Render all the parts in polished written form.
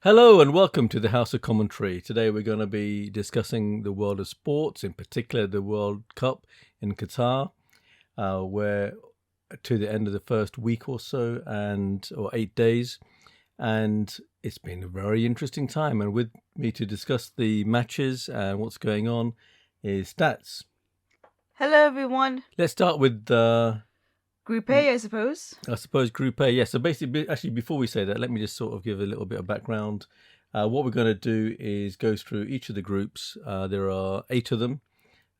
Hello and welcome to the House of Commentary. Today we're going to be discussing the world of sports, in particular the World Cup in Qatar. We're to the end of the first week or so, or 8 days, and it's been a very interesting time. And with me to discuss the matches and what's going on is Stats. Hello, everyone. Let's start with Group A, I suppose. Group A, yes. So basically, actually, before we say that, let me just sort of give a little bit of background. What we're going to do is go through each of the groups. There are 8 of them.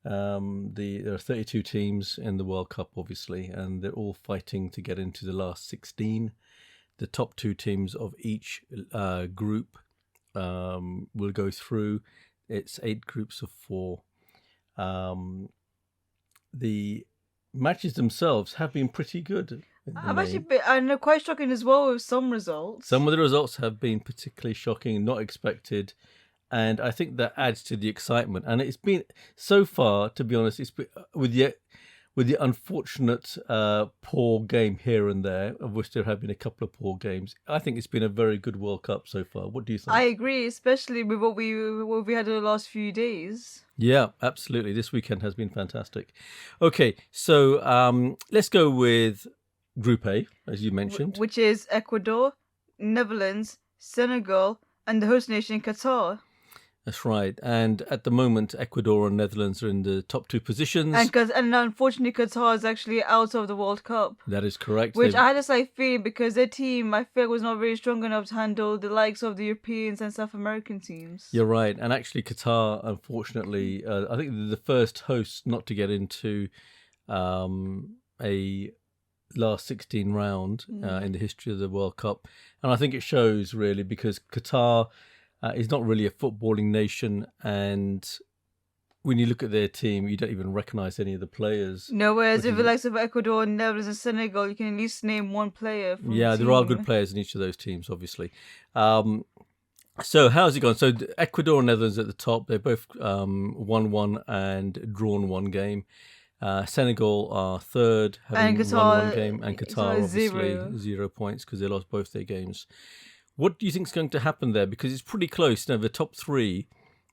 There are 32 teams in the World Cup, obviously, and they're all fighting to get into the last 16. The top 2 teams of each group will go through. It's 8 groups of 4. The matches themselves have been pretty good. I know, quite shocking as well with some results. Some of the results have been particularly shocking, not expected, and I think that adds to the excitement. And it's been, so far, to be honest, it's been, with the unfortunate poor game here and there, of which there have been a couple of poor games. I think it's been a very good World Cup so far. What do you think? I agree, especially with what we had in the last few days. Yeah, absolutely. This weekend has been fantastic. Okay, so let's go with Group A, as you mentioned. Which is Ecuador, Netherlands, Senegal, and the host nation, Qatar. That's right. And at the moment, Ecuador and Netherlands are in the top 2 positions. And unfortunately, Qatar is actually out of the World Cup. That is correct. Which I had a slight feeling because their team, I feel, was not very strong enough to handle the likes of the Europeans and South American teams. You're right. And actually, Qatar, unfortunately, I think they're the first hosts not to get into a last 16 round in the history of the World Cup. And I think it shows, really, because Qatar is not really a footballing nation, and when you look at their team, you don't even recognise any of the players. No, whereas if the likes of Ecuador, Netherlands, and Senegal, you can at least name one player. Yeah, there are good players in each of those teams, obviously. So how's it gone? So Ecuador and Netherlands at the top. They both won one and drawn one game. Senegal are third, having won one game, and Qatar obviously 0 points because they lost both their games. What do you think is going to happen there? Because it's pretty close. Now, the top 3,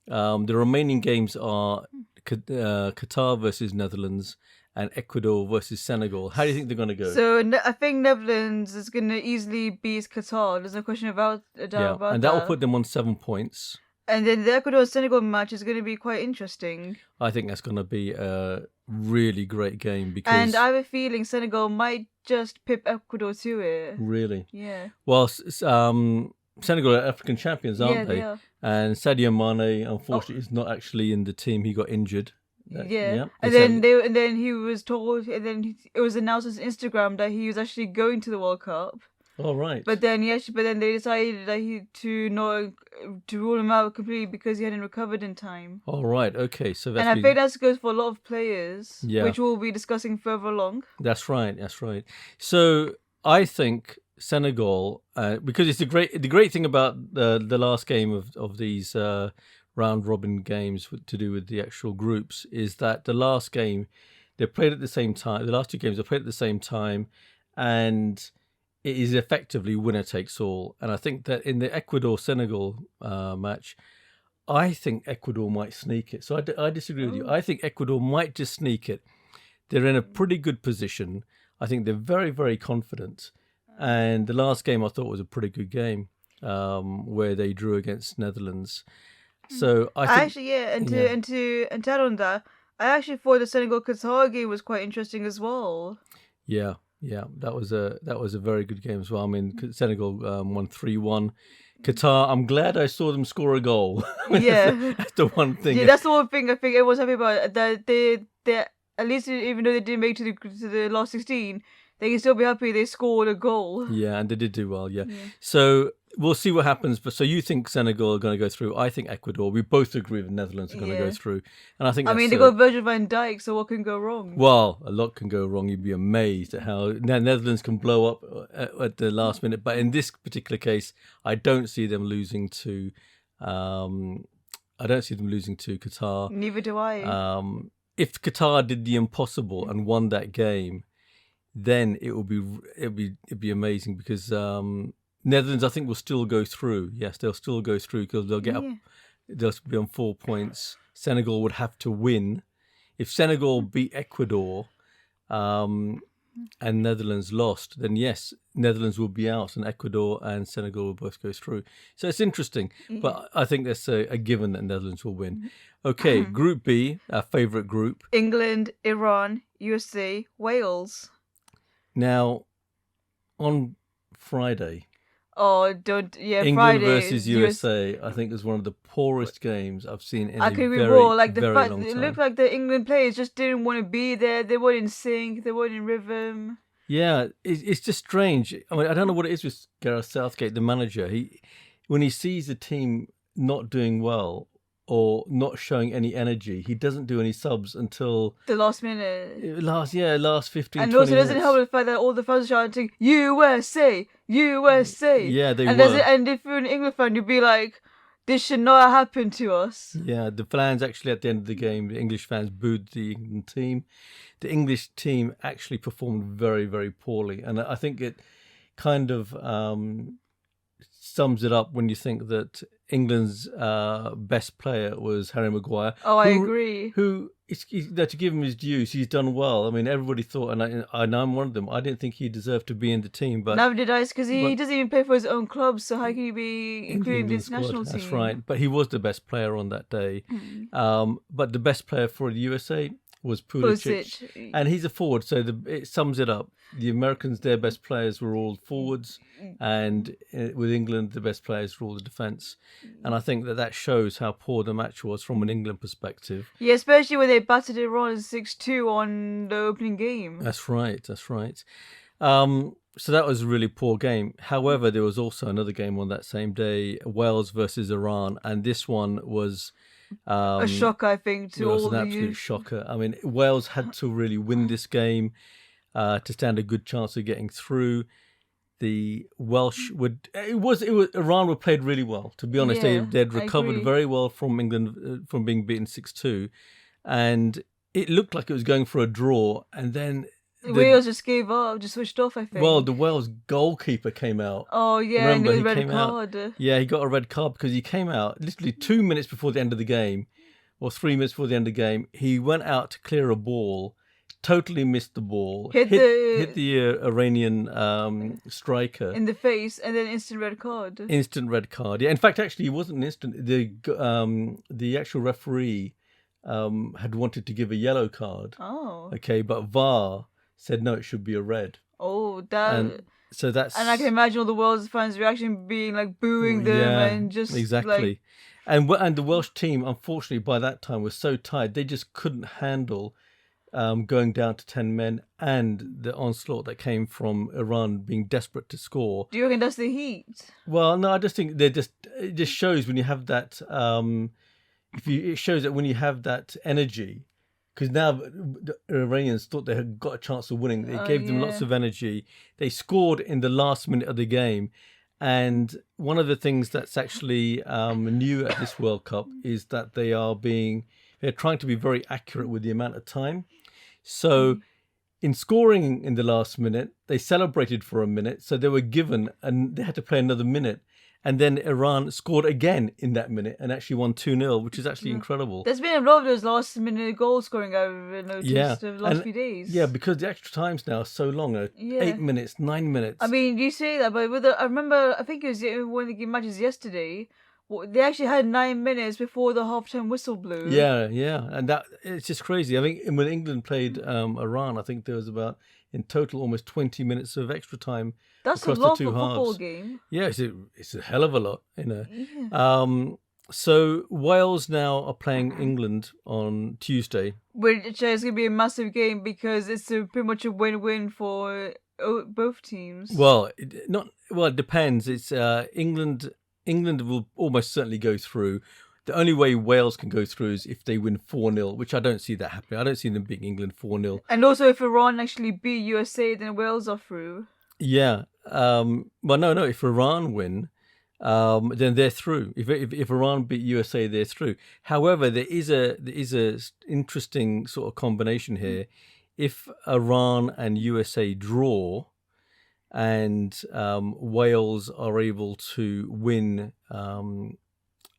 the remaining games are Qatar versus Netherlands and Ecuador versus Senegal. How do you think they're going to go? So I think Netherlands is going to easily beat Qatar. There's no question about that. And that will put them on 7 points. And then the Ecuador-Senegal match is going to be quite interesting. I think that's going to be a really great game because... And I have a feeling Senegal might just pip Ecuador to it. Really? Yeah. Well, Senegal are African champions, aren't they? Yeah. And Sadio Mane, unfortunately, is not actually in the team. He got injured. Yeah. And then he was told, and then it was announced on Instagram that he was actually going to the World Cup. Oh, right. But then they decided that to rule him out completely because he hadn't recovered in time. Oh, right. Okay. So that's... And I think that goes for a lot of players, yeah, which we'll be discussing further along. That's right. So I think Senegal, because it's the great thing about the last game of these round robin games to do with the actual groups is that the last game they played at the same time. The last 2 games they played at the same time, and it is effectively winner takes all. And I think that in the Ecuador-Senegal match, I think Ecuador might sneak it. So I disagree with you. I think Ecuador might just sneak it. They're in a pretty good position. I think they're very, very confident. And the last game I thought was a pretty good game where they drew against Netherlands. So I think... Actually, yeah, and to add on that, I actually thought the Senegal-Qatar game was quite interesting as well. Yeah, that was a very good game as well. I mean, Senegal won 3-1. Qatar, I'm glad I saw them score a goal. Yeah, that's the one thing. Yeah, that's the one thing I think everyone's happy about. That they at least even though they didn't make it to the last 16, they can still be happy they scored a goal. Yeah, and they did do well. Yeah. So we'll see what happens. But so you think Senegal are going to go through? I think Ecuador. We both agree the Netherlands are going to go through. And I think they got Virgil van Dijk, so what can go wrong? Well, a lot can go wrong. You'd be amazed at how Netherlands can blow up at the last minute. But in this particular case, I don't see them losing to. I don't see them losing to Qatar. Neither do I. If Qatar did the impossible and won that game, then it'd be amazing because Netherlands, I think, will still go through. Yes, they'll still go through because they'll get up. They'll be on 4 points. Senegal would have to win. If Senegal beat Ecuador and Netherlands lost, then yes, Netherlands will be out and Ecuador and Senegal will both go through. So it's interesting, but I think that's a given that Netherlands will win. Okay, Group B, our favourite group. England, Iran, USA, Wales. Now, on Friday, Oh, don't England Friday versus USA, I think is one of the poorest games I've seen in I a could agree very, more. Like very long it time. looked like the England players just didn't want to be there. They weren't in sync. They weren't in rhythm. Yeah, it's just strange. I mean, I don't know what it is with Gareth Southgate, the manager. When he sees the team not doing well or not showing any energy, he doesn't do any subs until the last minute. Last 15, and 20 also, doesn't minutes. help the fact that all the fans are shouting USA, USA. Yeah, they and were. And if you're an England fan, you'd be like, this should not happen to us. Yeah, the fans actually at the end of the game, the English fans booed the England team. The English team actually performed very, very poorly, and I think it kind of sums it up when you think that England's best player was Harry Maguire. Oh, I agree. Who, to give him his dues, he's done well. I mean, everybody thought, and I'm one of them, I didn't think he deserved to be in the team. But never did I, because he doesn't even play for his own club, so how can he be included in the international team? That's right. But he was the best player on that day. But the best player for the USA was Pulisic. And he's a forward, so it sums it up. The Americans, their best players were all forwards, and with England, the best players were all the defence. And I think that shows how poor the match was from an England perspective. Yeah, especially when they battered Iran 6-2 on the opening game. That's right. So that was a really poor game. However, there was also another game on that same day, Wales versus Iran, and this one was a shocker, I think, to all of you. It was an absolute shocker. I mean, Wales had to really win this game to stand a good chance of getting through. The Welsh Iran were played really well. To be honest, they'd recovered very well from England from being beaten 6-2, and it looked like it was going for a draw, and then Wales just gave up, just switched off, I think. Well, the Wales goalkeeper came out. Oh, yeah, remember, and he got a red card. Yeah, he got a red card because he came out literally 2 minutes before the end of the game, or 3 minutes before the end of the game. He went out to clear a ball, totally missed the ball, hit the Iranian striker in the face, and then instant red card. Yeah, in fact, actually, it wasn't an instant. The actual referee had wanted to give a yellow card. Oh, okay, but VAR said no, it should be a red. Oh, and I can imagine all the Wales fans' reaction being like booing them and just exactly. And the Welsh team, unfortunately, by that time was so tired they just couldn't handle going down to 10 men and the onslaught that came from Iran being desperate to score. Do you reckon that's the heat? Well, no, I just think it just shows when you have that. It shows that when you have that energy. Because now the Iranians thought they had got a chance of winning. They gave them lots of energy. They scored in the last minute of the game. And one of the things that's actually new at this World Cup is that they're trying to be very accurate with the amount of time. So in scoring in the last minute, they celebrated for a minute. So they were given, and they had to play another minute. And then Iran scored again in that minute and actually won 2-0, which is actually incredible. There's been a lot of those last-minute goal scoring I've noticed the last few days. Yeah, because the extra times now are so long, 8 minutes, 9 minutes. I mean, you say that, but I remember, I think it was one of the matches yesterday, they actually had 9 minutes before the half-time whistle blew. Yeah, and it's just crazy. I think when England played Iran, I think there was about, in total, almost 20 minutes of extra time. That's a lot for a football game. Yeah, it's a hell of a lot, Yeah. So Wales now are playing England on Tuesday, which is going to be a massive game because it's pretty much a win-win for both teams. Well, it depends. It's England. England will almost certainly go through. The only way Wales can go through is if they win 4-0, which I don't see that happening. I don't see them beating England 4-0. And also, if Iran actually beat USA, then Wales are through. Yeah. Well, no. If Iran win, then they're through. If Iran beat USA, they're through. However, there is a interesting sort of combination here. If Iran and USA draw, and Wales are able to win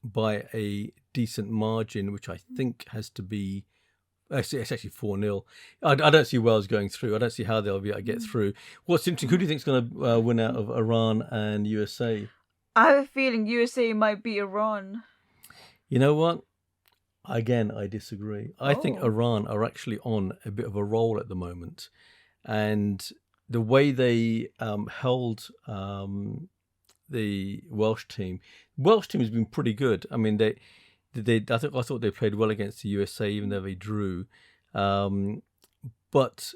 by a decent margin, which I think has to be. Actually, it's actually 4-0. I don't see Wales going through. I don't see how they'll be able to get through. What's interesting? Who do you think is going to win out of Iran and USA? I have a feeling USA might beat Iran. You know what? Again, I disagree. I think Oh. Iran are actually on a bit of a roll at the moment, and the way they held the Welsh team has been pretty good. I mean, I thought they played well against the USA, even though they drew. But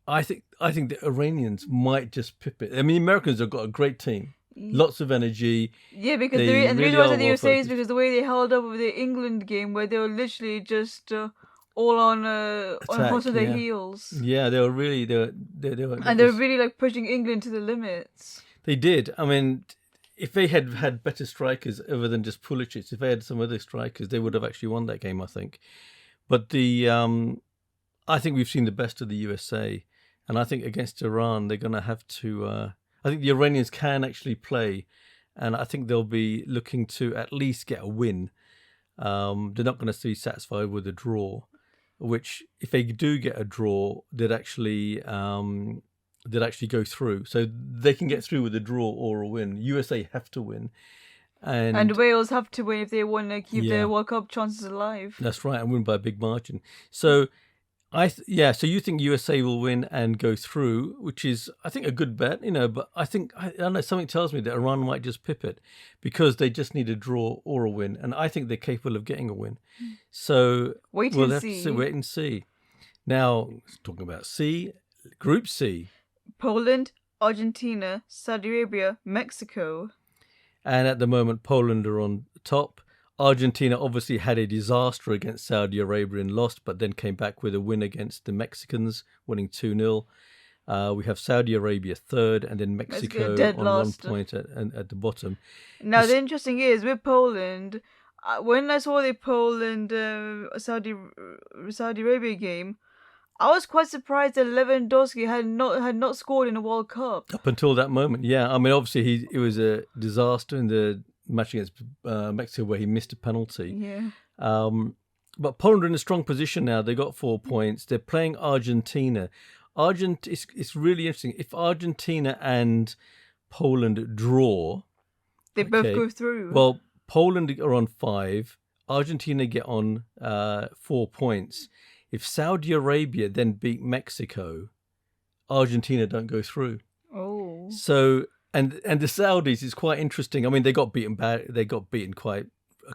I think the Iranians might just pip it. I mean, the Americans have got a great team, lots of energy. Yeah, because They the really reason why I are said the USA is well-focused. because the way they held up with the England game, where they were literally just all on hot on their yeah. heels. Yeah, they were really And they were really like pushing England to the limits. They did. I mean, if they had better strikers other than just Pulisic, if they had some other strikers, they would have actually won that game, I think. But I think we've seen the best of the USA, and I think against Iran they're going to have to. I think the Iranians can actually play, and I think they'll be looking to at least get a win. They're not going to be satisfied with a draw, which if they do get a draw, they'd actually go through. So they can get through with a draw or a win. USA have to win. And Wales have to win if they want to keep their World Cup chances alive. That's right, and win by a big margin. So so you think USA will win and go through, which is, I think, a good bet, but I don't know, something tells me that Iran might just pip it because they just need a draw or a win, and I think they're capable of getting a win. So Wait we'll and have see. to wait and see. Now, talking about Group C. Poland, Argentina, Saudi Arabia, Mexico. And at the moment, Poland are on top. Argentina obviously had a disaster against Saudi Arabia and lost, but then came back with a win against the Mexicans, winning 2-0. We have Saudi Arabia third, and then Mexico dead on last. 1 point at the bottom. Now, the interesting is, with Poland, when I saw the Poland Saudi Arabia game, I was quite surprised that Lewandowski had not scored in a World Cup. Up until that moment, yeah. I mean, obviously, it was a disaster in the match against Mexico where he missed a penalty. Yeah. But Poland are in a strong position now. They got 4 points. They're playing Argentina. It's really interesting. If Argentina and Poland draw, They both go through. Well, Poland are on 5. Argentina get on 4 points. If Saudi Arabia then beat Mexico, Argentina don't go through. Oh. So and the Saudis is quite interesting. I mean, they got beaten quite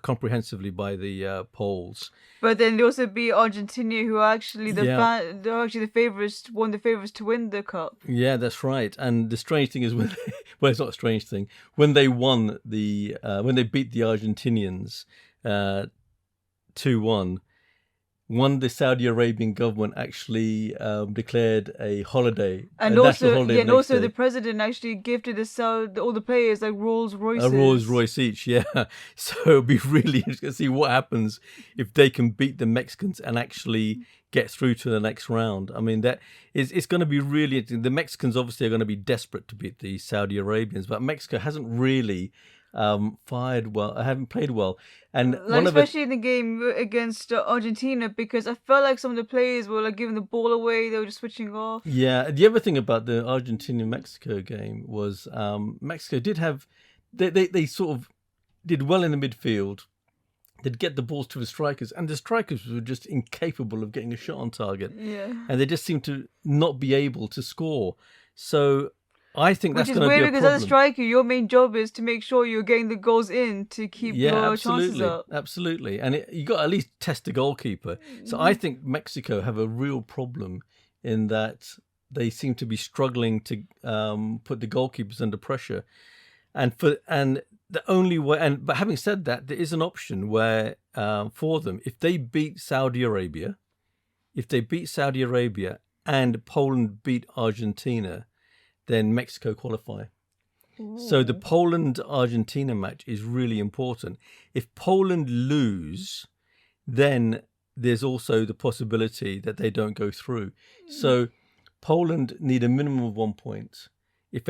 comprehensively by the Poles. But then they also beat Argentina, who are actually they're actually the favorites, one of the favorites to win the cup. Yeah, that's right. And the strange thing is well, it's not a strange thing. When they won when they beat the Argentinians 2-1. The Saudi Arabian government actually declared a holiday, and also the president actually gifted all the players like Rolls Royces. A Rolls Royce each, yeah. So it'll be really interesting to see what happens if they can beat the Mexicans and actually get through to the next round. I mean, it's going to be really interesting. The Mexicans obviously are going to be desperate to beat the Saudi Arabians, but Mexico hasn't really fired well. I haven't played well, and especially in the game against Argentina, because I felt like some of the players were like giving the ball away. They were just switching off. Yeah, the other thing about the Argentina-Mexico game was Mexico did have they sort of did well in the midfield. They'd get the balls to the strikers, and the strikers were just incapable of getting a shot on target. Yeah, and they just seemed to not be able to score. So I think that's going to be a problem. Which is weird because as a striker, your main job is to make sure you're getting the goals in to keep your chances up. Absolutely. And you got to at least test the goalkeeper. So I think Mexico have a real problem in that they seem to be struggling to put the goalkeepers under pressure. But having said that, there is an option where for them, if they beat Saudi Arabia and Poland beat Argentina, then Mexico qualify. Ooh. So the Poland-Argentina match is really important. If Poland lose, then there's also the possibility that they don't go through. So Poland need a minimum of 1 point. If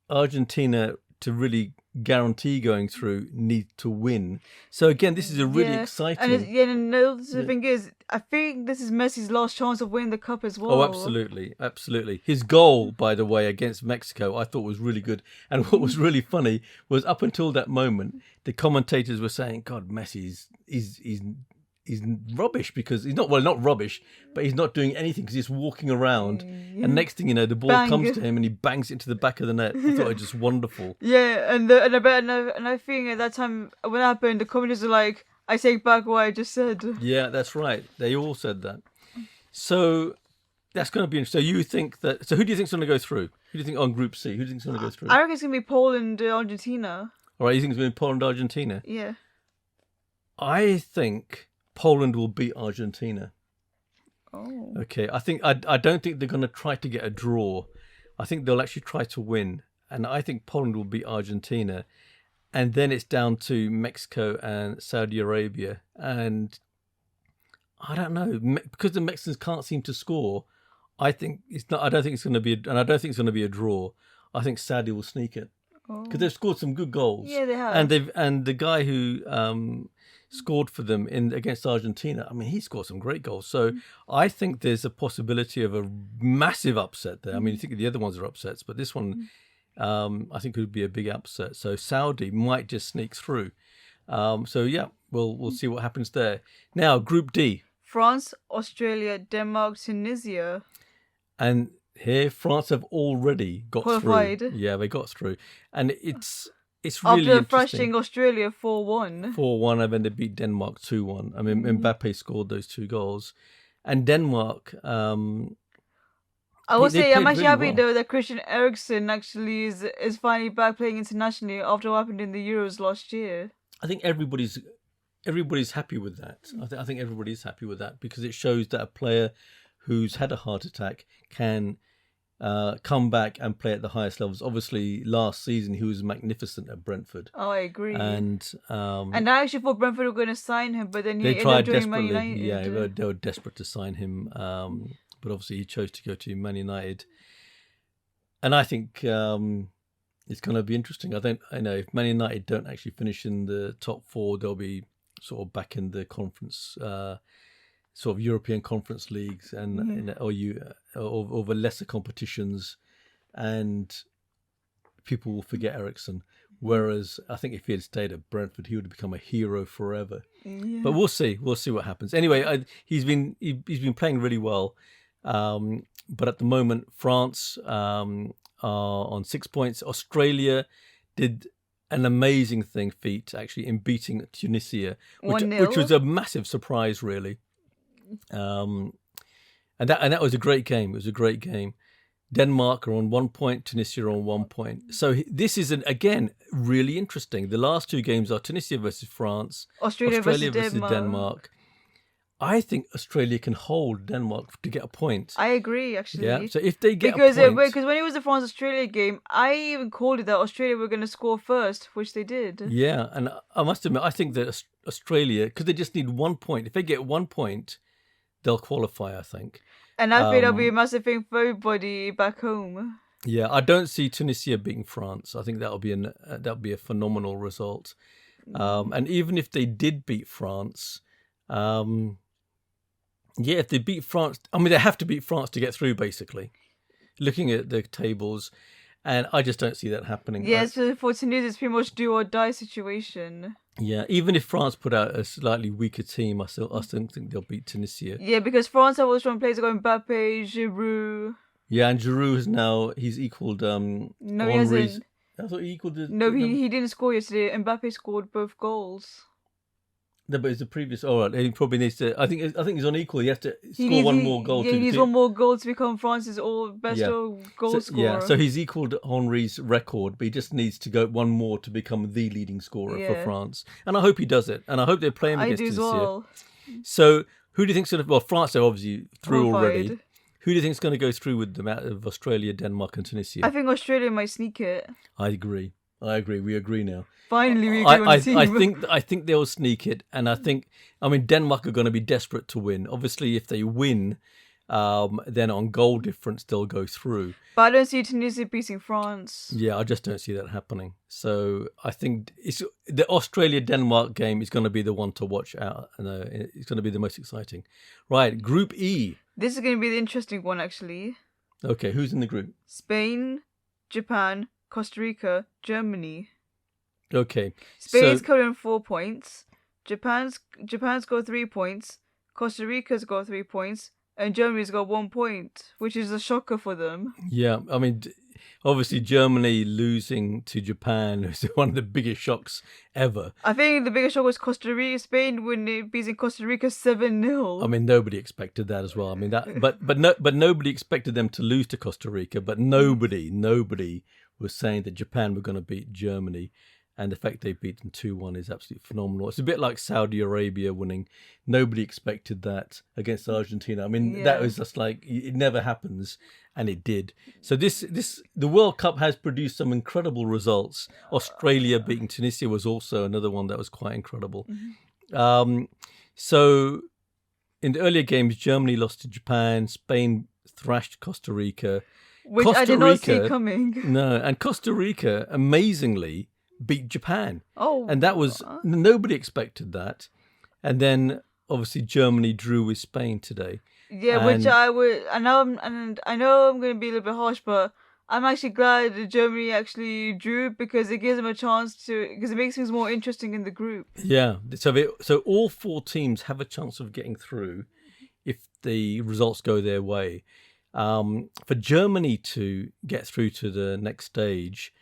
Argentina, to really guarantee going through, need to win. So again, this is a really exciting. And the thing is, I think this is Messi's last chance of winning the cup as well. Oh, absolutely, absolutely. His goal, by the way, against Mexico, I thought was really good. And what was really funny was up until that moment, the commentators were saying, "God, Messi's he's rubbish because he's not not rubbish, but he's not doing anything because he's walking around." And next thing you know, the ball comes to him and he bangs it into the back of the net. I thought it was just wonderful. Yeah, and I think at that time when it happened, the commentators were like, "I take back what I just said." Yeah, that's right. They all said that. So that's going to be interesting. So you think that? So who do you think's going to go through? Who do you think on Group C? Who do you think's going to go through? I reckon it's going to be Poland, Argentina. All right, you think it's going to be Poland, Argentina? Yeah. I think Poland will beat Argentina. Oh. Okay, I don't think they're going to try to get a draw. I think they'll actually try to win, and I think Poland will beat Argentina, and then it's down to Mexico and Saudi Arabia. And I don't know, because the Mexicans can't seem to score. I think it's not. I don't think it's going to be, and I don't think it's going to be a draw. I think Saudi will sneak it because they've scored some good goals. Yeah, they have. And the guy who scored for them against Argentina, I mean, he scored some great goals. So I think there's a possibility of a massive upset there. I mean, you think the other ones are upsets, but this one, I think would be a big upset. So Saudi might just sneak through. So yeah, we'll see what happens there. Now, Group D. France, Australia, Denmark, Tunisia. And here, France have already got qualified. Through. Yeah, they got through. And it's really after interesting. thrashing Australia 4-1. 4-1, and then they beat Denmark 2-1. I mean, Mbappe scored those 2 goals. And Denmark... I will say, I'm actually happy well. though that Christian Eriksen actually is finally back playing internationally after what happened in the Euros last year. I think everybody's happy with that. I think everybody's happy with that because it shows that a player who's had a heart attack can come back and play at the highest levels. Obviously, last season he was magnificent at Brentford. Oh, I agree. And I actually thought Brentford were going to sign him, but then they tried ended up doing desperately. Man United. Yeah, they were desperate to sign him, but obviously he chose to go to Man United. And I think it's going to be interesting. I know if Man United don't actually finish in the top 4, they'll be sort of back in the conference. Sort of European Conference leagues and or the lesser competitions, and people will forget Eriksen. Whereas I think if he had stayed at Brentford, he would have become a hero forever. Yeah. But we'll see what happens. Anyway, he's been playing really well, but at the moment France are on 6 points. Australia did an amazing feat actually in beating Tunisia, which was a massive surprise, really. And that was a great game. It was a great game. Denmark are on 1 point, Tunisia are on 1 point. So this is again really interesting. The last 2 games are Tunisia versus France, Australia versus Denmark. I think Australia can hold Denmark to get a point. I agree, actually. Yeah. So if they get because when it was the France-Australia game, I even called it that Australia were going to score first, which they did. Yeah, and I must admit, I think that Australia, because they just need 1 point. If they get 1 point, they'll qualify, I think. And I think that'll be a massive thing for everybody back home. Yeah, I don't see Tunisia beating France. I think that'll be a phenomenal result. And even if they did beat France, if they beat France, I mean, they have to beat France to get through, basically. Looking at the tables, and I just don't see that happening. Yeah, so for Tunisia, it's pretty much do or die situation. Yeah, even if France put out a slightly weaker team, I still think they'll beat Tunisia. Yeah, because France have all strong players like Mbappe, Giroud. Yeah, and Giroud he's equaled No, Henry's. he hasn't. I thought he equaled he didn't score yesterday. Mbappe scored both goals. No, but it's the previous. All right, he probably needs to. I think he's on equal. He has to score one more goal. Yeah, he needs one more goal to become France's best goal scorer. Yeah, so he's equaled Henry's record, but he just needs to go one more to become the leading scorer for France. And I hope he does it. And I hope they play him against Tunisia. I do as well. So who do you think's going to? Well, France are obviously through already. Who do you think's going to go through with them out of Australia, Denmark, and Tunisia? I think Australia might sneak it. I agree. We agree now. Finally, we agree on the team. I think they'll sneak it, and I mean, Denmark are going to be desperate to win. Obviously, if they win, then on goal difference they'll go through. But I don't see Tunisia beating France. Yeah, I just don't see that happening. So I think the Australia-Denmark game is going to be the one to watch out. It's going to be the most exciting. Right, Group E. This is going to be the interesting one, actually. Okay, who's in the group? Spain, Japan, Costa Rica, Germany. Okay. Spain's got 4 points. Japan's got 3 points. Costa Rica's got 3 points. And Germany's got 1 point, which is a shocker for them. Yeah, I mean, obviously Germany losing to Japan is one of the biggest shocks ever. I think the biggest shock was Costa Rica, Spain when it beating Costa Rica 7-0. I mean, nobody expected that as well. I mean, but nobody expected them to lose to Costa Rica. But nobody was saying that Japan were going to beat Germany. And the fact they beat them 2-1 is absolutely phenomenal. It's a bit like Saudi Arabia winning. Nobody expected that against Argentina. I mean, that was just like, it never happens. And it did. So the World Cup has produced some incredible results. Australia beating Tunisia was also another one that was quite incredible. Mm-hmm. So in the earlier games, Germany lost to Japan. Spain thrashed Costa Rica. Which I did not see coming. No, and Costa Rica, amazingly, beat Japan. Oh. And that was, nobody expected that. And then obviously Germany drew with Spain today. Yeah, which I know I'm going to be a little bit harsh, but I'm actually glad that Germany actually drew because it gives them a chance because it makes things more interesting in the group. Yeah. So all 4 teams have a chance of getting through if the results go their way. For Germany to get through to the next stage,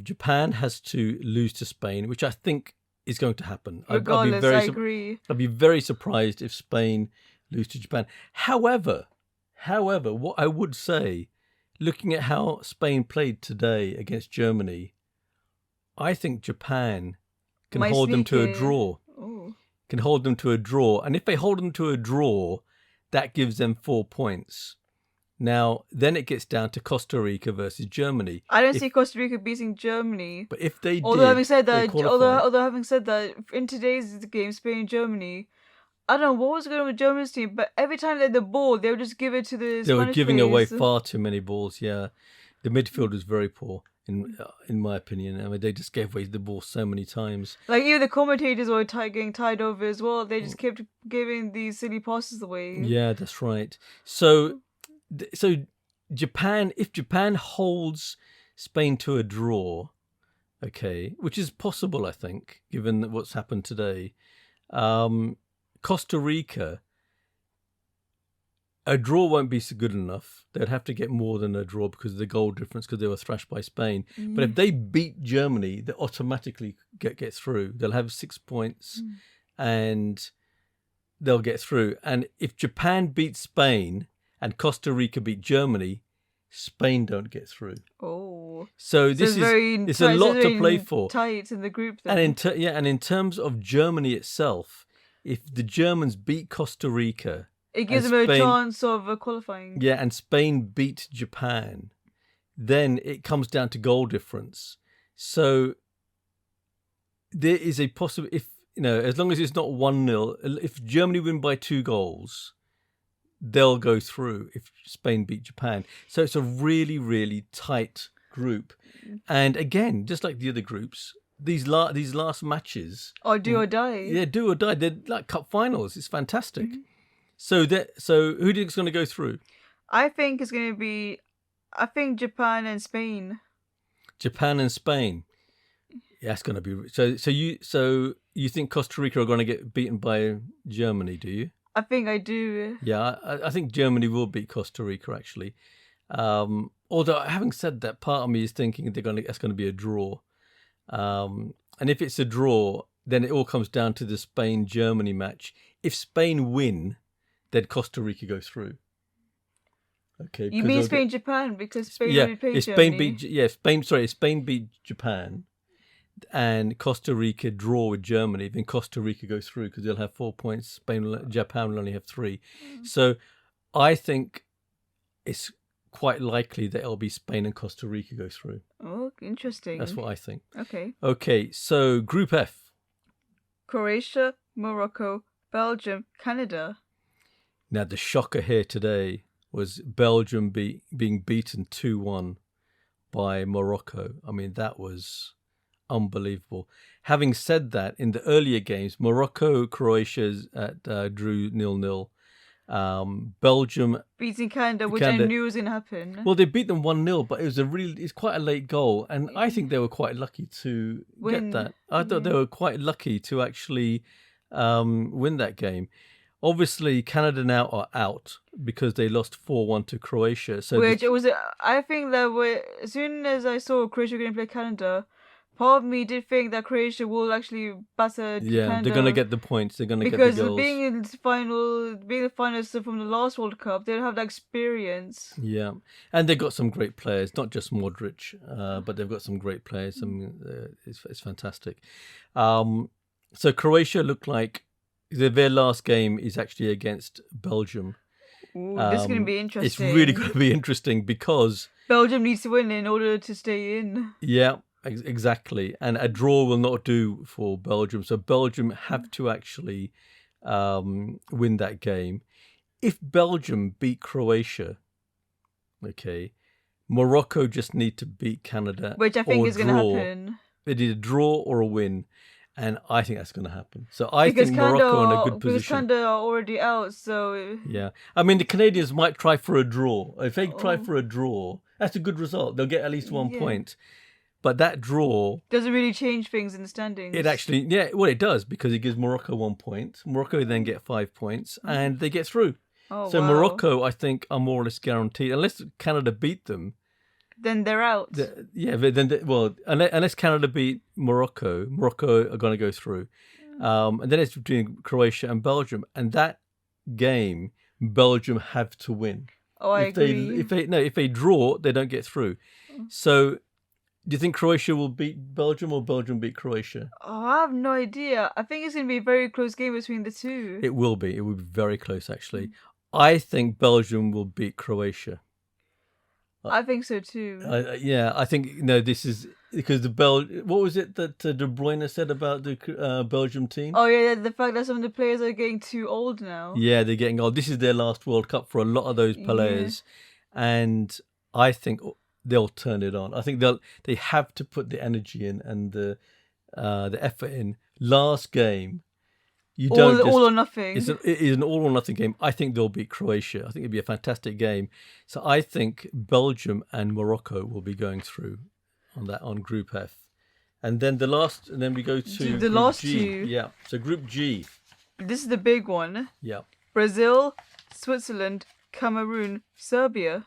Japan has to lose to Spain, which I think is going to happen. Regardless, I agree. I'd be very surprised if Spain lose to Japan. However, what I would say, looking at how Spain played today against Germany, I think Japan can hold them to a draw. Ooh. Can hold them to a draw. And if they hold them to a draw, that gives them 4 points. Now, then it gets down to Costa Rica versus Germany. I don't see Costa Rica beating Germany. But if they although did, having said that, in today's game, Spain and Germany, I don't know what was going on with Germany's team, but every time they had the ball, they would just give it to the They were Spanish giving players. away far too many balls. Yeah, the midfield was very poor, in my opinion. I mean, they just gave away the ball so many times. Like even the commentators were getting tied over as well. They just kept giving these silly passes away. Yeah, that's right. So Japan, if Japan holds Spain to a draw, okay, which is possible, I think, given what's happened today, Costa Rica, a draw won't be so good enough. They'd have to get more than a draw because of the goal difference, because they were thrashed by Spain. But if they beat Germany, they automatically get through. They'll have 6 points and they'll get through. And if Japan beats Spain and Costa Rica beat Germany, Spain don't get through. Oh, so it's a lot to play for. Tight in the group, then. And in terms of Germany itself, if the Germans beat Costa Rica, it gives them a chance of qualifying. Yeah, and Spain beat Japan, then it comes down to goal difference. So there is a possible, as long as it's not 1-0, if Germany win by 2 goals, they'll go through if Spain beat Japan. So it's a really, really tight group. And again, just like the other groups, these last matches do or die. Yeah, do or die. They're like cup finals. It's fantastic. So who do you think is going to go through? I think it's going to be Japan and Spain. Japan and Spain. Yeah, it's going to be so you think Costa Rica are going to get beaten by Germany, do you? I think I do. Yeah, I think Germany will beat Costa Rica, actually. Although, having said that, part of me is thinking that's going to be a draw. And if it's a draw, then it all comes down to the Spain-Germany match. If Spain win, then Costa Rica go through. Okay. You mean Spain-Japan because Spain already played Germany? If Spain beat Japan and Costa Rica draw with Germany, then Costa Rica go through because they'll have 4 points. Japan will only have 3. So I think it's quite likely that it'll be Spain and Costa Rica go through. Oh, interesting. That's what I think. Okay, so Group F. Croatia, Morocco, Belgium, Canada. Now, the shocker here today was Belgium being beaten 2-1 by Morocco. I mean, that was unbelievable. Having said that, in the earlier games, Morocco, Croatia drew 0-0. Belgium beating Canada, which I knew was going to happen. Well, they beat them 1-0, but it's quite a late goal, and I think they were quite lucky to get that. I thought they were quite lucky to actually win that game. Obviously, Canada now are out because they lost 4-1 to Croatia. So I think that as soon as I saw Croatia going to play Canada, part of me did think that Croatia will actually batter Canada. They're going to get the points. They're going to get the goals. Because being the finalists from the last World Cup, they have that experience. Yeah, and they've got some great players, not just Modric, but they've got some great players. I mean, it's fantastic. So Croatia looked like their last game is actually against Belgium. Ooh, this is going to be interesting. It's really going to be interesting because Belgium needs to win in order to stay in. Yeah, exactly. And a draw will not do for Belgium. So Belgium have to actually win that game. If Belgium beat Croatia, okay, Morocco just need to beat Canada. Which I think is going to happen. They need a draw or a win. And I think that's going to happen. So I think Morocco are in a good position. Because Canada are already out, so... Yeah. I mean, the Canadians might try for a draw. If they try for a draw, that's a good result. They'll get at least 1 point. But that draw... doesn't really change things in the standings. It actually... Yeah, well, it does, because it gives Morocco 1 point. Morocco then get 5 points, and they get through. So Morocco, I think, are more or less guaranteed. Unless Canada beat them... then they're out. Unless Canada beat Morocco are going to go through. And then it's between Croatia and Belgium. And that game, Belgium have to win. Oh, I agree. If they draw, they don't get through. So, do you think Croatia will beat Belgium or Belgium beat Croatia? Oh, I have no idea. I think it's going to be a very close game between the two. It will be. It will be very close, actually. I think Belgium will beat Croatia. I think so too. I think this is because what was it that De Bruyne said about the Belgium team? Oh yeah, the fact that some of the players are getting too old now. Yeah, they're getting old. This is their last World Cup for a lot of those players, and I think they'll turn it on. I think they have to put the energy in and the effort in. Last game. All or nothing. It is an all or nothing game. I think they'll beat Croatia. I think it'll be a fantastic game. So I think Belgium and Morocco will be going through on Group F, and then we go to the last G. two. Yeah. So Group G. This is the big one. Yeah. Brazil, Switzerland, Cameroon, Serbia.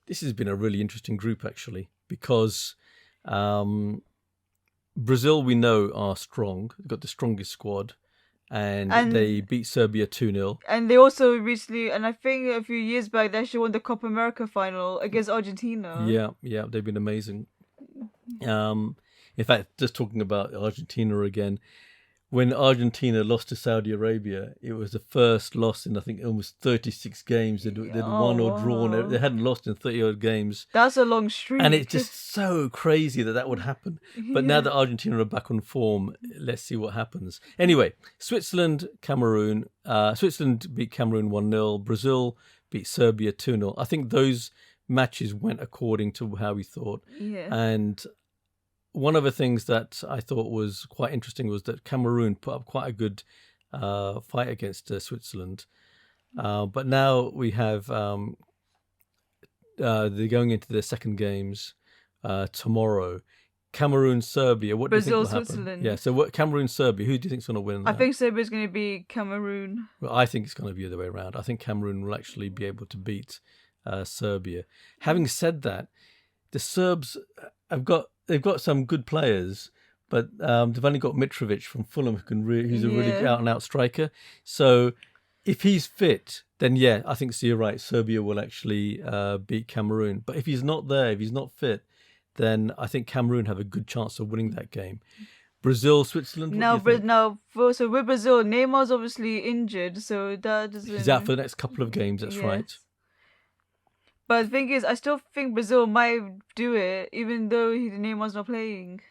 This has been a really interesting group actually because Brazil we know are strong. They've got the strongest squad. And they beat Serbia 2-0. And they also recently, and I think a few years back, they actually won the Copa America final against Argentina. Yeah, they've been amazing. In fact, just talking about Argentina again, when Argentina lost to Saudi Arabia, it was the first loss in, I think, almost 36 games. They'd won or drawn. They hadn't lost in 30-odd games. That's a long streak. And it's just so crazy that would happen. But now that Argentina are back on form, let's see what happens. Anyway, Switzerland, Cameroon. Switzerland beat Cameroon 1-0. Brazil beat Serbia 2-0. I think those matches went according to how we thought. Yeah. And one of the things that I thought was quite interesting was that Cameroon put up quite a good fight against Switzerland. But now we have they're going into their second games tomorrow. Cameroon, Serbia. What Brazil, do you think will happen? Switzerland. Yeah. So Cameroon, Serbia. Who do you think is going to win? I think Serbia's going to be Cameroon. Well, I think it's going to be the other way around. I think Cameroon will actually be able to beat Serbia. Having said that, the Serbs they've got some good players, but they've only got Mitrovic from Fulham who's a really out and out striker. So if he's fit, then I think you're right. Serbia will actually beat Cameroon. But if he's not there, if he's not fit, then I think Cameroon have a good chance of winning that game. Brazil, Switzerland. So with Brazil, Neymar's obviously injured, so that doesn't. He's out for the next couple of games. That's right. But the thing is, I still think Brazil might do it, even though Neymar's not playing.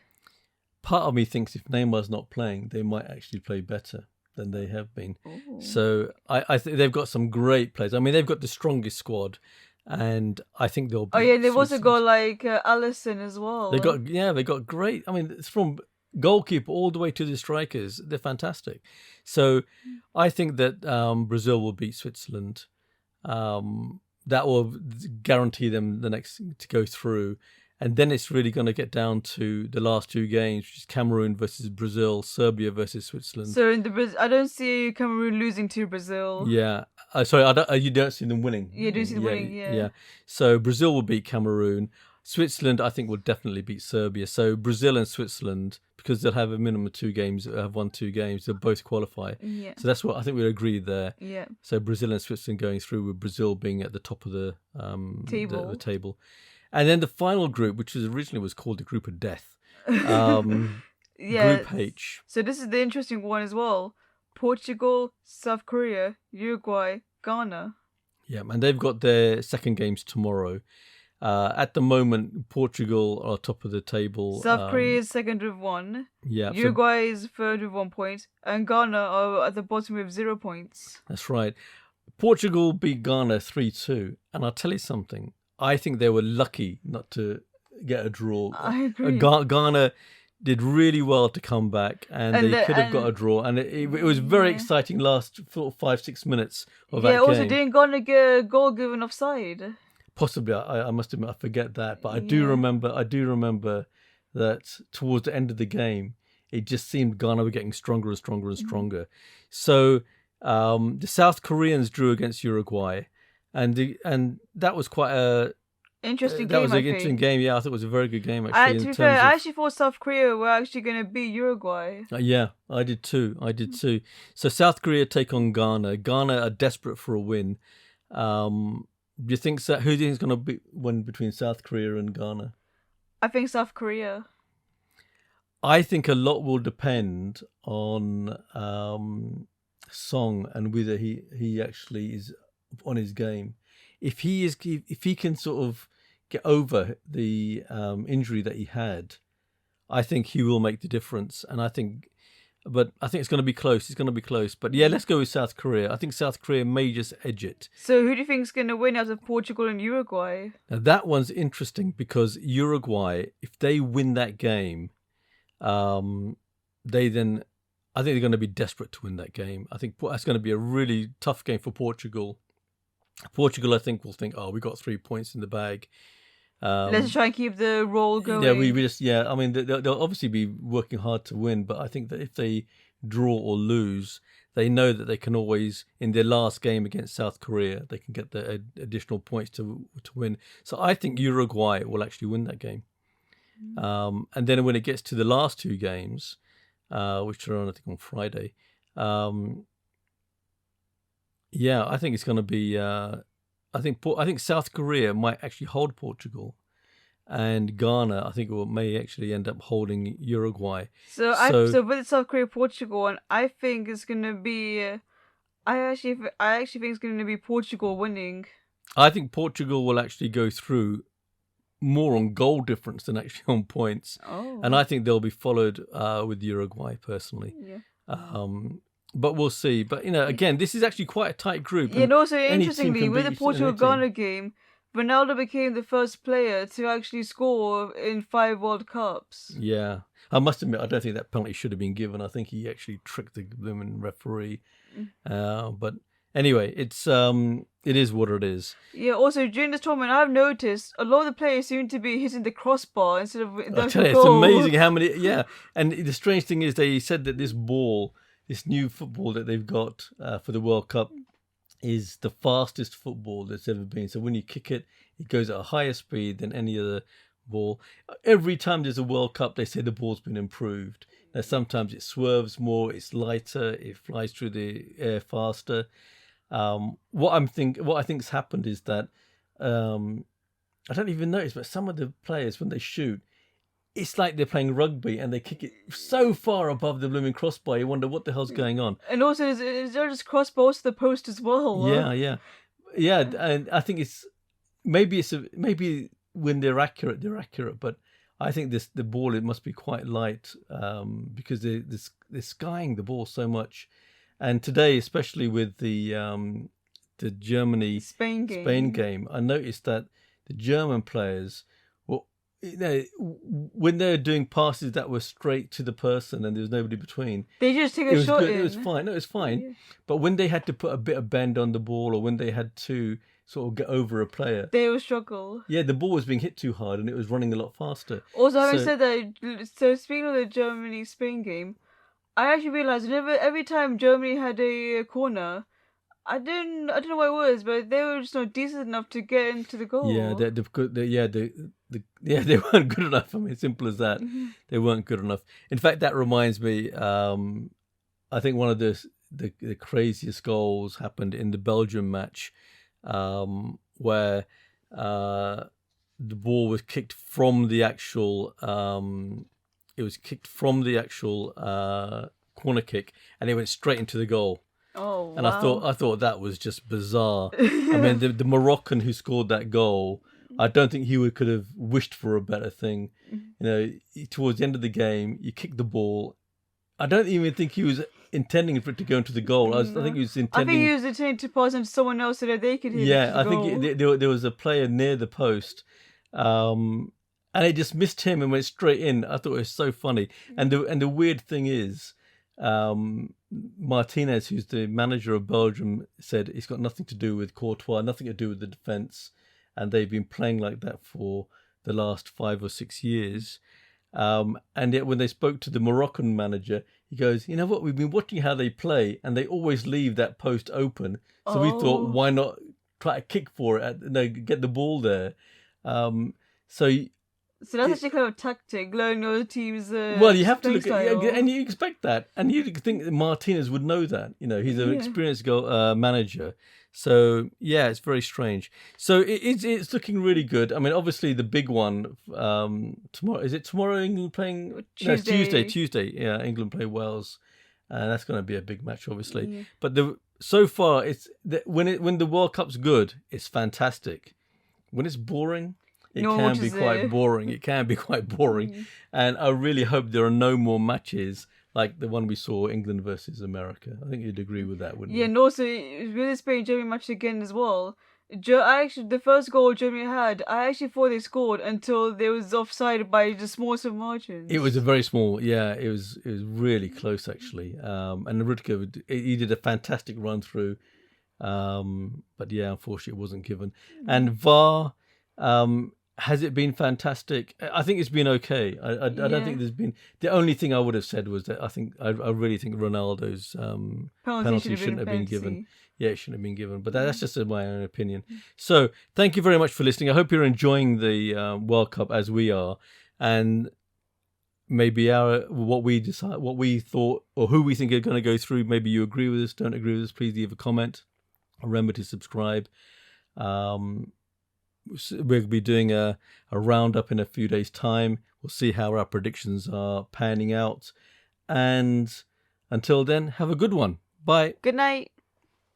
Part of me thinks if Neymar's not playing, they might actually play better than they have been. Ooh. So I think they've got some great players. I mean, they've got the strongest squad, and I think they'll be. Oh yeah, they've also got Switzerland. like Allison as well. They got great. I mean, it's from goalkeeper all the way to the strikers. They're fantastic. So I think that Brazil will beat Switzerland. That will guarantee them the next to go through. And then it's really going to get down to the last two games, which is Cameroon versus Brazil, Serbia versus Switzerland. So I don't see Cameroon losing to Brazil. Yeah. Sorry, you don't see them winning. Yeah, do see them winning, yeah. So Brazil will beat Cameroon. Switzerland, I think, will definitely beat Serbia. So Brazil and Switzerland, because they'll have a minimum of 2 games, have won 2 games, they'll both qualify. Yeah. So that's what I think we agreed there. Yeah. So Brazil and Switzerland going through, with Brazil being at the top of the Table. the table. And then the final group, which originally was called the Group of Death, Yeah. Group H. So this is the interesting one as well. Portugal, South Korea, Uruguay, Ghana. Yeah, and they've got their second games tomorrow. At the moment, Portugal are top of the table. South Korea is second with 1. Yeah, Uruguay is third with 1 point. And Ghana are at the bottom with 0 points. That's right. Portugal beat Ghana 3-2. And I'll tell you something. I think they were lucky not to get a draw. I agree. Ghana did really well to come back, and they could have got a draw. And it was very exciting last 5-6 minutes of that game. Yeah, also didn't Ghana get a goal given offside? Possibly, I must admit, I forget that, but I do remember that towards the end of the game, it just seemed Ghana were getting stronger and stronger and stronger. So the South Koreans drew against Uruguay, and that was quite a interesting game. That was an interesting game. Yeah, I thought it was a very good game actually. To be fair, I actually thought South Korea were actually going to beat Uruguay. Yeah, I did too. So South Korea take on Ghana. Ghana are desperate for a win. Do you think who do you think is going to win between South Korea and Ghana? I think South Korea. I think a lot will depend on Song and whether he actually is on his game. If he can sort of get over the injury that he had, I think he will make the difference. And I think it's going to be close. It's going to be close. But yeah, let's go with South Korea. I think South Korea may just edge it. So who do you think is going to win out of Portugal and Uruguay? Now that one's interesting because Uruguay, if they win that game, I think they're going to be desperate to win that game. I think that's going to be a really tough game for Portugal. Portugal, I think, will think, oh, we got 3 points in the bag. Let's try and keep the roll going. Yeah, we just, I mean, they'll obviously be working hard to win, but I think that if they draw or lose, they know that they can always, in their last game against South Korea, they can get the additional points to win. So I think Uruguay will actually win that game. And then when it gets to the last 2 games, which are on, I think, on Friday, I think it's going to be. I think South Korea might actually hold Portugal, and Ghana, I think, may actually end up holding Uruguay. So with South Korea, Portugal, and I think it's going to be. I actually think it's going to be Portugal winning. I think Portugal will actually go through more on goal difference than actually on points, and I think they'll be followed with Uruguay personally. Yeah. But we'll see. But, again, this is actually quite a tight group. Yeah, and also, interestingly, with the Portugal-Ghana game, Ronaldo became the first player to actually score in 5 World Cups. Yeah. I must admit, I don't think that penalty should have been given. I think he actually tricked the blooming referee. But anyway, it is what it is. Yeah, also, during this tournament, I've noticed a lot of the players seem to be hitting the crossbar instead of the I tell you, goal. it's amazing how many... Yeah, and the strange thing is they said that this new football that they've got for the World Cup is the fastest football that's ever been. So when you kick it, it goes at a higher speed than any other ball. Every time there's a World Cup, they say the ball's been improved. Now, sometimes it swerves more, it's lighter, it flies through the air faster. What I think's happened is that I don't even notice, but some of the players, when they shoot, it's like they're playing rugby and they kick it so far above the blooming crossbar. You wonder what the hell's going on. And also, is there just crossbars to the post as well? Yeah. And I think maybe when they're accurate, but I think the ball, it must be quite light because they're skying the ball so much. And today, especially with the Germany Spain Spain game, I noticed that the German players, well, when they're doing passes that were straight to the person and there was nobody between, They just take it a was shot good. in. It was fine. No, it was fine. Yeah. But when they had to put a bit of bend on the ball, or when they had to sort of get over a player, They will struggle. yeah, the ball was being hit too hard and it was running a lot faster. Also, having So- said that, so speaking of the Germany-Spain game, I actually realized every time Germany had a corner, I don't know what it was, but they were just not decent enough to get into the goal. Yeah, they weren't good enough. I mean, simple as that. They weren't good enough. In fact, that reminds me. I think one of the craziest goals happened in the Belgium match, where the ball was kicked from the actual. It was kicked from the actual corner kick, and it went straight into the goal. Oh, And wow. I thought that was just bizarre. I mean, the Moroccan who scored that goal, I don't think he could have wished for a better thing. You know, towards the end of the game, you kick the ball. I don't even think he was intending for it to go into the goal. I think he was intending. I think he was intending to pass on to someone else so that they could hit it. Yeah, to the I goal. think there was a player near the post, and it just missed him and went straight in. I thought it was so funny. And the weird thing is, Martinez, who's the manager of Belgium, said it's got nothing to do with Courtois, nothing to do with the defence, and they've been playing like that for the last 5 or 6 years. And yet when they spoke to the Moroccan manager, he goes, you know what, we've been watching how they play and they always leave that post open. So we thought, why not try to kick for it, get the ball there. So that's actually kind of a tactic, learning the other team's well, you have to look at style. and you expect that, and you think that Martinez would know that. You know, he's an experienced manager. So yeah, it's very strange. So it's looking really good. I mean, obviously the big one tomorrow. Is it tomorrow? England playing Tuesday. No, it's Tuesday. Yeah, England play Wales, and that's going to be a big match, obviously. Yeah. But so far, when the World Cup's good, it's fantastic. When it's boring, it can be quite boring. It can be quite boring. And I really hope there are no more matches like the one we saw, England versus America. I think you'd agree with that, wouldn't you? Yeah, and also with the Spain-Germany match again as well. The first goal Germany had, I actually thought they scored until they was offside by the smallest of margins. It was a very small, yeah. It was really close actually. And Rüdiger, he did a fantastic run through, but yeah, unfortunately, it wasn't given. And VAR. Has it been fantastic? I think it's been okay. I don't think there's been. The only thing I would have said was that I really think Ronaldo's penalty shouldn't have been given. Yeah, it shouldn't have been given. But that's just my own opinion. So thank you very much for listening. I hope you're enjoying the World Cup as we are, and maybe what we thought, or who we think are going to go through. Maybe you agree with us, don't agree with us. Please leave a comment. Remember to subscribe. We'll be doing a roundup in a few days' time. We'll see how our predictions are panning out. And until then, have a good one. Bye. Good night.